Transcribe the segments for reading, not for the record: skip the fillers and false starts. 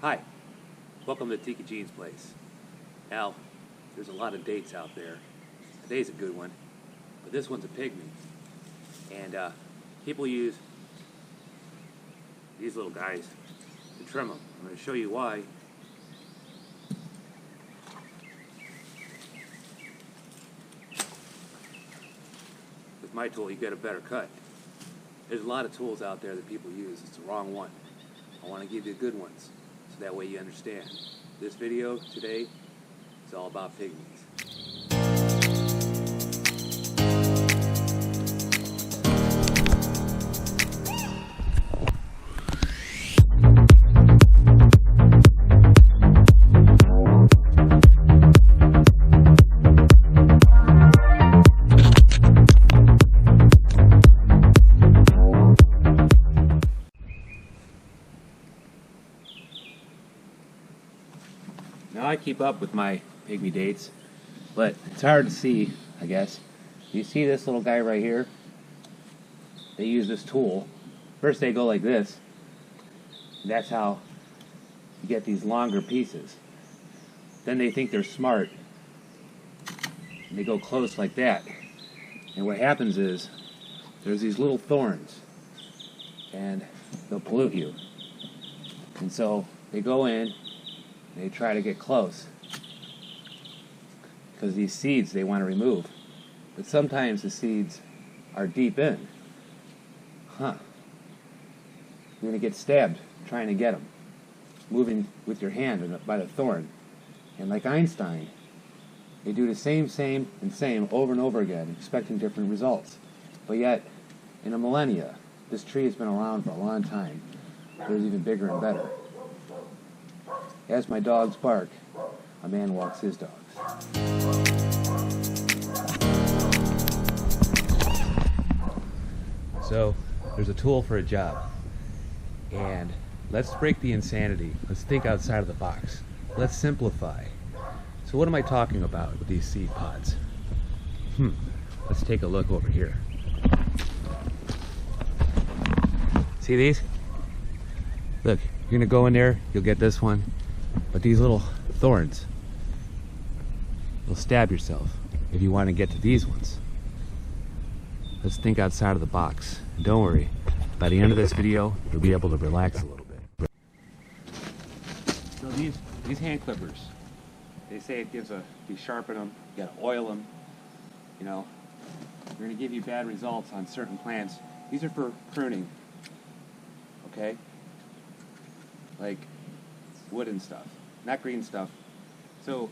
Hi, welcome to Tiki-Gene's place. Now, there's a lot of dates out there. Today's a good one, but this one's a pygmy. And people use these little guys to trim them. I'm going to show you why. With my tool, you get a better cut. There's a lot of tools out there that people use. It's the wrong one. I want to give you good ones, so that way you understand. This video today is all about pygmies. Now I keep up with my pygmy dates, but it's hard to see, I guess. You see this little guy right here? They use this tool. First they go like this. That's how you get these longer pieces. Then they think they're smart. And they go close like that. And what happens is, there's these little thorns. And they'll pollute you. And so they go in, they try to get close because these seeds they want to remove, but sometimes the seeds are deep in. You're going to get stabbed trying to get them, moving with your hand by the thorn. And like Einstein, they do the same over and over again, expecting different results. But yet, in a millennia, this tree has been around for a long time. There's even bigger and better. As my dogs bark, a man walks his dogs. So, there's a tool for a job. And let's break the insanity. Let's think outside of the box. Let's simplify. So what am I talking about with these seed pods? Let's take a look over here. See these? Look, you're gonna go in there, you'll get this one. But these little thorns, you'll stab yourself if you want to get to these ones. Let's think outside of the box. And don't worry, by the end of this video, you'll be able to relax a little bit. So these hand clippers, they say it gives you sharpen them, you gotta oil them, you know. They're gonna give you bad results on certain plants. These are for pruning, okay? Like wood and stuff, not green stuff. So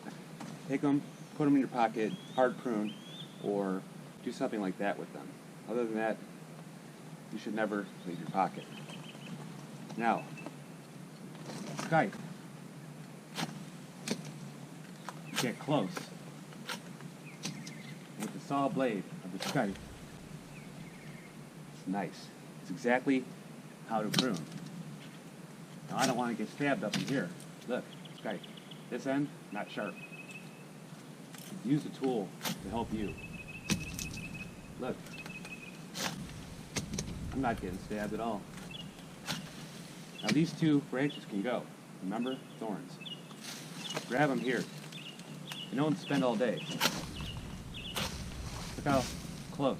take them, put them in your pocket, hard prune, or do something like that with them. Other than that, you should never leave your pocket. Now, Skype. Get close with the saw blade of the Skype. It's nice. It's exactly how to prune. Now I don't want to get stabbed up in here. Look, Skype. This end, not sharp. Use the tool to help you. Look. I'm not getting stabbed at all. Now these two branches can go. Remember? Thorns. Grab them here. You don't spend all day. Look how close.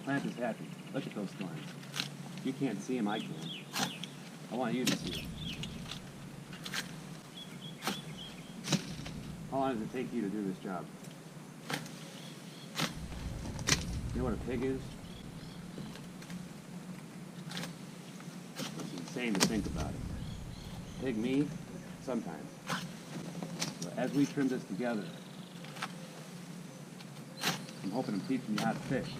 Plant is happy. Look at those thorns. You can't see them, I can. I want you to see them. How long does it take you to do this job? You know what a pig is? It's insane to think about it. Pig me? Sometimes. But as we trim this together, I'm hoping I'm teaching you how to fish.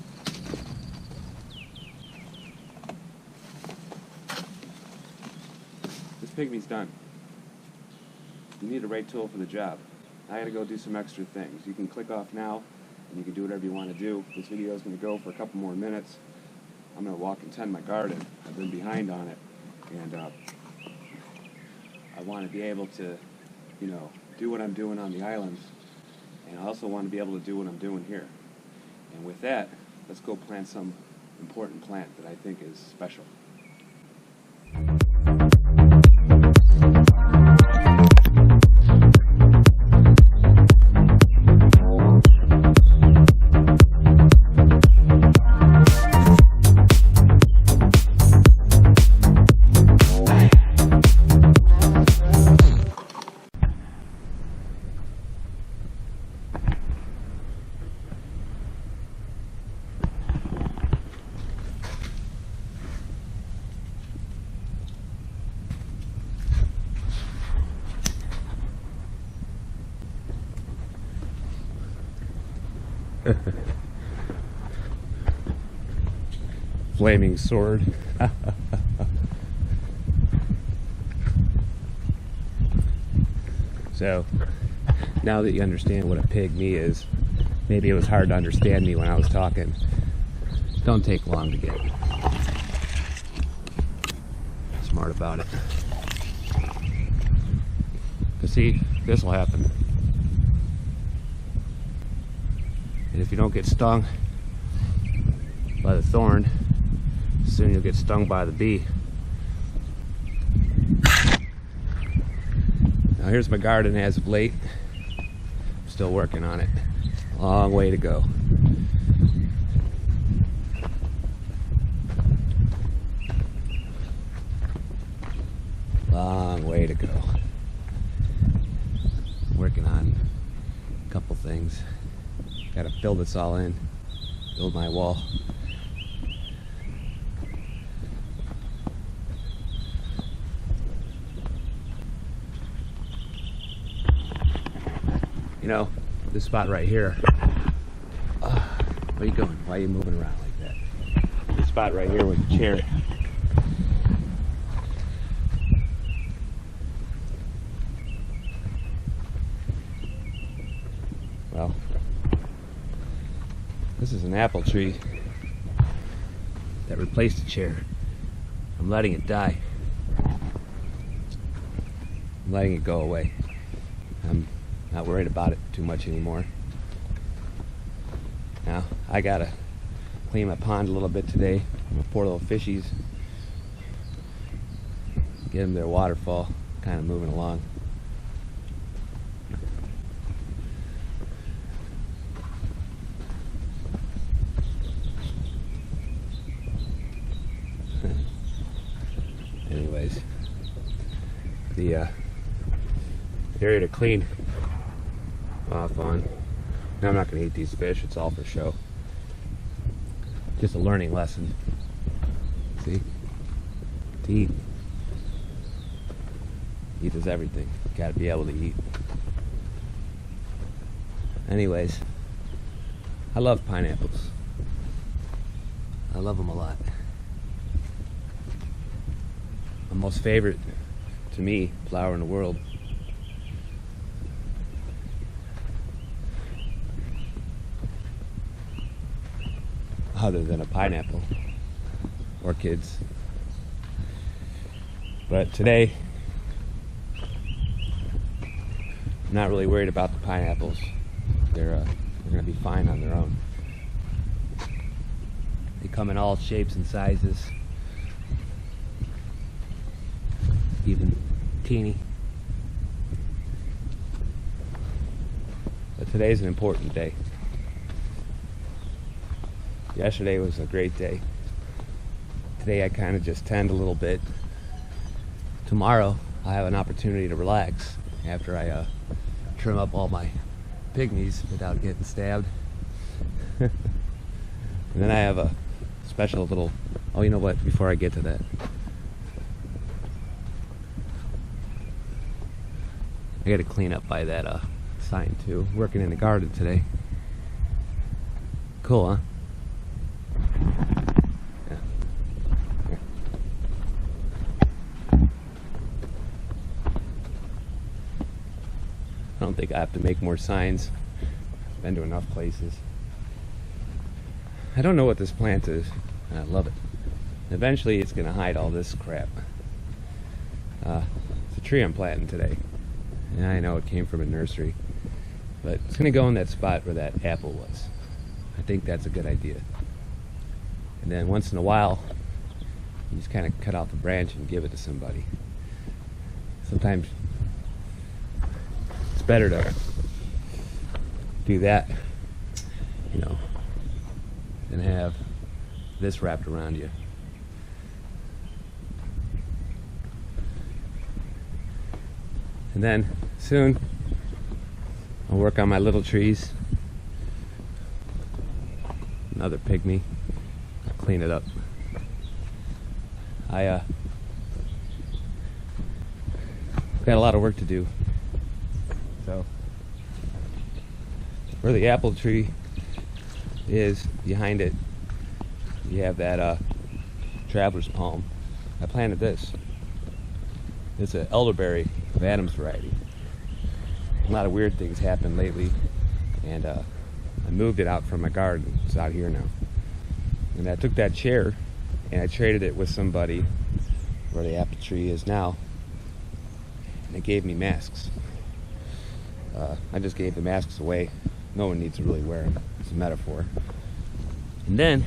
This pygmy's done. You need a right tool for the job. I gotta go do some extra things. You can click off now, and you can do whatever you want to do. This video is going to go for a couple more minutes. I'm going to walk and tend my garden. I've been behind on it, and I want to be able to, do what I'm doing on the islands, and I also want to be able to do what I'm doing here. And with that, let's go plant some important plant that I think is special. Flaming sword. So, now that you understand what a pygmy is, maybe it was hard to understand me when I was talking. Don't take long to get smart about it. Because see, this will happen. And if you don't get stung by the thorn, soon you'll get stung by the bee. Now here's my garden as of late. I'm still working on it. Long way to go. Long way to go. Working on a couple things. Gotta fill this all in. Build my wall. You know, this spot right here. Where are you going? Why are you moving around like that? This spot right here with the chair. Well, this is an apple tree that replaced the chair. I'm letting it die. I'm letting it go away. I'm not worried about it too much anymore. Now, I gotta clean my pond a little bit today. My poor little fishies. Get them their waterfall. Kind of moving along. Anyways, the area to clean off on. Now I'm not going to eat these fish, it's all for show. Just a learning lesson. See? To eat. Eat is everything. Got to be able to eat. Anyways, I love pineapples. I love them a lot. The most favorite, to me, flower in the world. Other than a pineapple. Orchids. But today, I'm not really worried about the pineapples. They're going to be fine on their own. They come in all shapes and sizes. Even teeny. But today's an important day. Yesterday was a great day. Today I kind of just tend a little bit. Tomorrow I have an opportunity to relax after I trim up all my pygmies without getting stabbed. And then I have a special little, oh, you know what, before I get to that, I gotta clean up by that sign too. Working in the garden today. Cool, huh? Yeah. Here. I don't think I have to make more signs. I've been to enough places. I don't know what this plant is. I love it. Eventually it's gonna hide all this crap. It's a tree I'm planting today. And I know it came from a nursery, but it's gonna go in that spot where that apple was. I think that's a good idea. And then once in a while, you just kind of cut out the branch and give it to somebody. Sometimes it's better to do that, you know, than have this wrapped around you. And then soon I'll work on my little trees. Another pygmy. I'll clean it up. I've got a lot of work to do. So for the apple tree, is behind it, you have that traveler's palm. I planted this. It's an elderberry of Adam's variety. A lot of weird things happened lately, and I moved it out from my garden. It's out here now. And I took that chair and I traded it with somebody where the apple tree is now, and they gave me masks. I just gave the masks away. No one needs to really wear them. It's a metaphor. And then,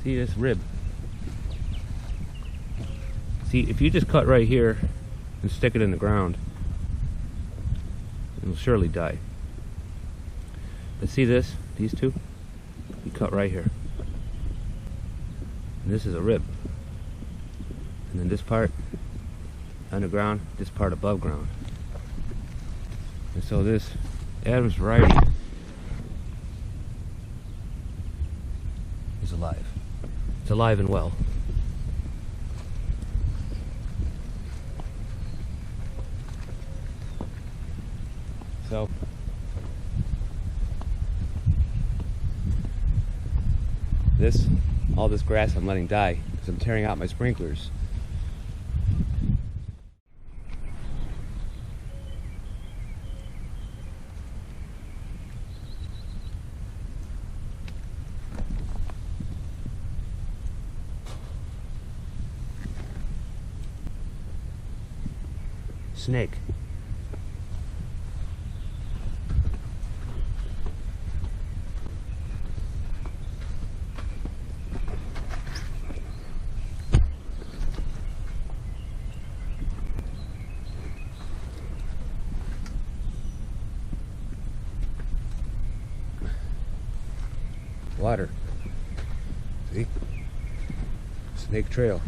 see this rib? See, if you just cut right here and stick it in the ground, it will surely die. But see this? These two? You cut right here. And this is a rib. And then this part underground, this part above ground. And so this Adam's variety is alive. It's alive and well. So all this grass I'm letting die because I'm tearing out my sprinklers. Snake. Water. See? Snake trail.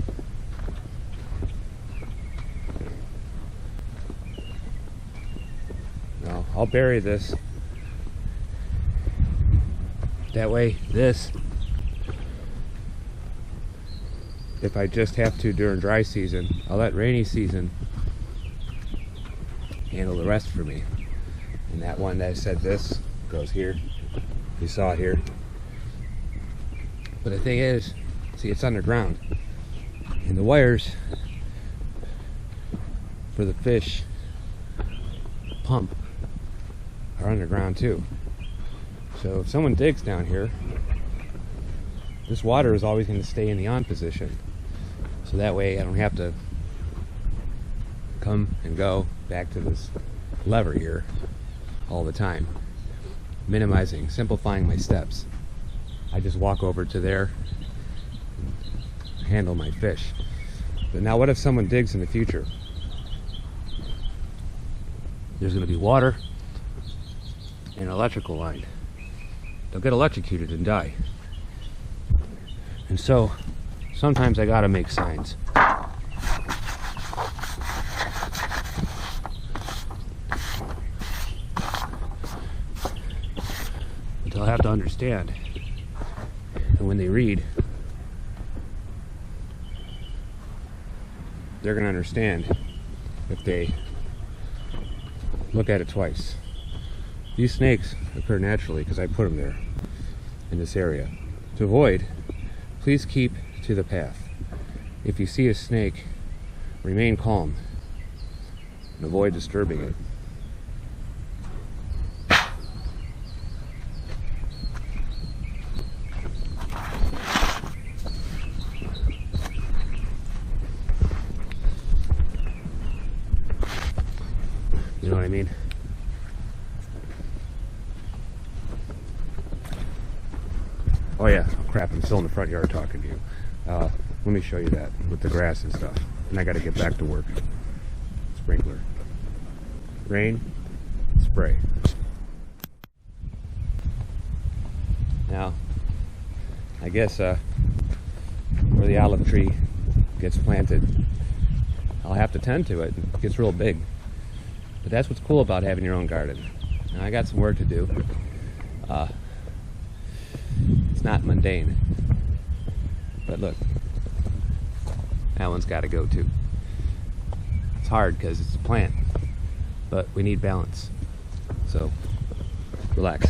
Now, I'll bury this. That way, this, if I just have to during dry season, I'll let rainy season handle the rest for me. And that one that I said this goes here. You saw it here. But the thing is, see, it's underground. And the wires for the fish pump are underground too. So if someone digs down here, this water is always going to stay in the on position. So that way I don't have to come and go back to this lever here all the time. Minimizing, simplifying my steps. I just walk over to there, handle my fish. But now what if someone digs in the future? There's going to be water and an electrical line. They'll get electrocuted and die. And so sometimes I gotta make signs. But they'll have to understand. And when they read, they're going to understand if they look at it twice. These snakes occur naturally because I put them there in this area. To avoid, please keep to the path. If you see a snake, remain calm and avoid disturbing it. You know what I mean? Oh yeah, crap, I'm still in the front yard talking to you. Let me show you that with the grass and stuff. And I gotta get back to work. Sprinkler. Rain, spray. Now, I guess where the olive tree gets planted, I'll have to tend to it. It gets real big. But that's what's cool about having your own garden. Now, I got some work to do. It's not mundane. But look, that one's got to go too. It's hard because it's a plant, but we need balance. So, relax.